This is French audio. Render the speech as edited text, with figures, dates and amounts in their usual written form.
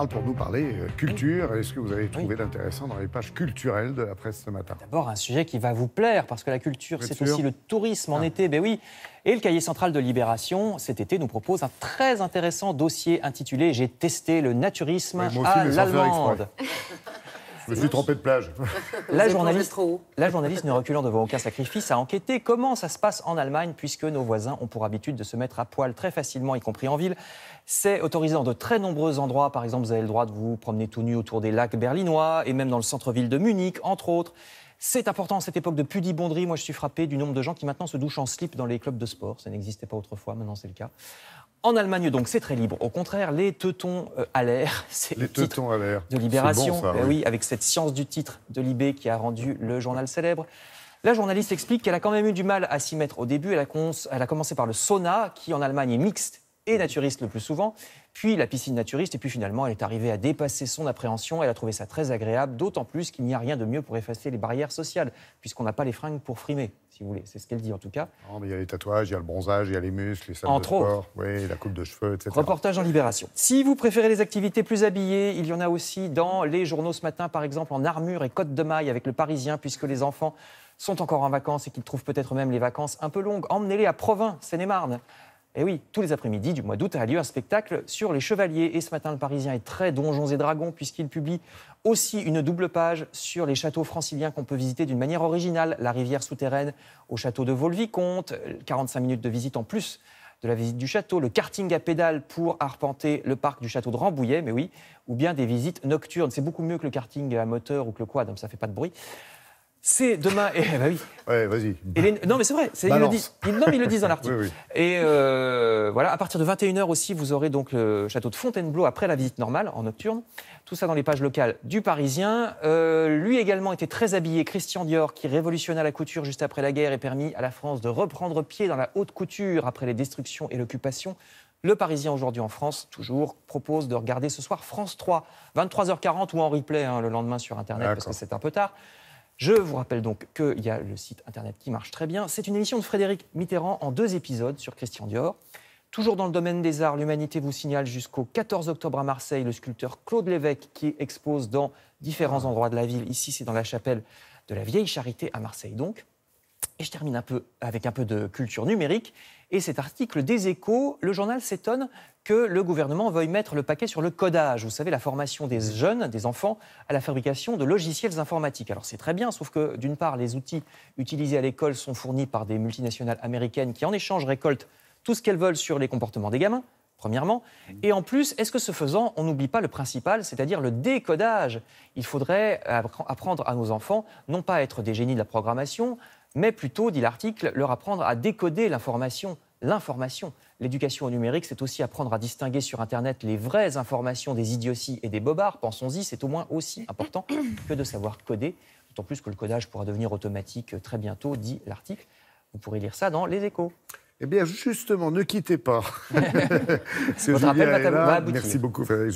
parle pour nous parler culture. Est-ce que vous avez trouvé d'intéressant dans les pages culturelles de la presse ce matin? D'abord, un sujet qui va vous plaire, parce que la culture, c'est aussi le tourisme en été. Ben oui. Et le cahier central de Libération, cet été, nous propose un très intéressant dossier intitulé « J'ai testé le naturisme à l'allemande ». Je me suis trompé de plage. La journaliste, ne reculant devant aucun sacrifice, a enquêté comment ça se passe en Allemagne, puisque nos voisins ont pour habitude de se mettre à poil très facilement, y compris en ville. C'est autorisé dans de très nombreux endroits. Par exemple, vous avez le droit de vous promener tout nu autour des lacs berlinois et même dans le centre-ville de Munich, entre autres. C'est important à cette époque de pudibonderie. Moi, je suis frappé du nombre de gens qui maintenant se douchent en slip dans les clubs de sport. Ça n'existait pas autrefois, maintenant c'est le cas. En Allemagne, donc, c'est très libre. Au contraire, les teutons à l'air, c'est le titre de Libération. Bon, ça, oui, avec cette science du titre de Libé qui a rendu le journal célèbre. La journaliste explique qu'elle a quand même eu du mal à s'y mettre au début. Elle a commencé par le sauna, qui en Allemagne est mixte et naturiste le plus souvent, puis la piscine naturiste, et puis finalement, elle est arrivée à dépasser son appréhension. Elle a trouvé ça très agréable, d'autant plus qu'il n'y a rien de mieux pour effacer les barrières sociales, puisqu'on n'a pas les fringues pour frimer, si vous voulez. C'est ce qu'elle dit en tout cas. Non, mais il y a les tatouages, il y a le bronzage, il y a les muscles, les salles de sport, oui, la coupe de cheveux, etc. Reportage en Libération. Si vous préférez les activités plus habillées, il y en a aussi dans les journaux ce matin, par exemple en Armure et Côte de Maille avec le Parisien, puisque les enfants sont encore en vacances et qu'ils trouvent peut-être même les vacances un peu longues. Emmenez-les à Provins, Seine-et-Marne. Et oui, tous les après-midi du mois d'août a lieu un spectacle sur les chevaliers. Et ce matin, le Parisien est très Donjons et Dragons, puisqu'il publie aussi une double page sur les châteaux franciliens qu'on peut visiter d'une manière originale. La rivière souterraine au château de Vaux-le-Vicomte, 45 minutes de visite en plus de la visite du château, le karting à pédales pour arpenter le parc du château de Rambouillet, mais oui, ou bien des visites nocturnes. C'est beaucoup mieux que le karting à moteur ou que le quad, donc ça ne fait pas de bruit. C'est demain. Bah oui. Ouais, vas-y. Non, mais c'est vrai. Ils le disent dans l'article. Oui. Et voilà, à partir de 21h aussi, vous aurez donc le château de Fontainebleau après la visite normale, en nocturne. Tout ça dans les pages locales du Parisien. Lui également était très habillé. Christian Dior, qui révolutionna la couture juste après la guerre et permis à la France de reprendre pied dans la haute couture après les destructions et l'occupation. Le Parisien, aujourd'hui en France, toujours, propose de regarder ce soir France 3, 23h40 ou en replay le lendemain sur Internet, parce que c'est un peu tard. Je vous rappelle donc qu'il y a le site internet qui marche très bien. C'est une émission de Frédéric Mitterrand en 2 épisodes sur Christian Dior. Toujours dans le domaine des arts, l'Humanité vous signale jusqu'au 14 octobre à Marseille le sculpteur Claude Lévesque qui expose dans différents endroits de la ville. Ici, c'est dans la chapelle de la Vieille Charité à Marseille donc. Et je termine avec un peu de culture numérique. Et cet article des Échos, le journal s'étonne que le gouvernement veuille mettre le paquet sur le codage. Vous savez, la formation des jeunes, des enfants, à la fabrication de logiciels informatiques. Alors c'est très bien, sauf que d'une part, les outils utilisés à l'école sont fournis par des multinationales américaines qui en échange récoltent tout ce qu'elles veulent sur les comportements des gamins, premièrement. Et en plus, est-ce que ce faisant, on n'oublie pas le principal, c'est-à-dire le décodage? Il faudrait apprendre à nos enfants, non pas à être des génies de la programmation, mais plutôt, dit l'article, leur apprendre à décoder l'information. L'éducation au numérique, c'est aussi apprendre à distinguer sur Internet les vraies informations des idioties et des bobards. Pensons-y, c'est au moins aussi important que de savoir coder, d'autant plus que le codage pourra devenir automatique très bientôt, dit l'article. Vous pourrez lire ça dans Les Échos. Eh bien, justement, ne quittez pas. Votre appel va aboutir. Merci beaucoup, Frédéric.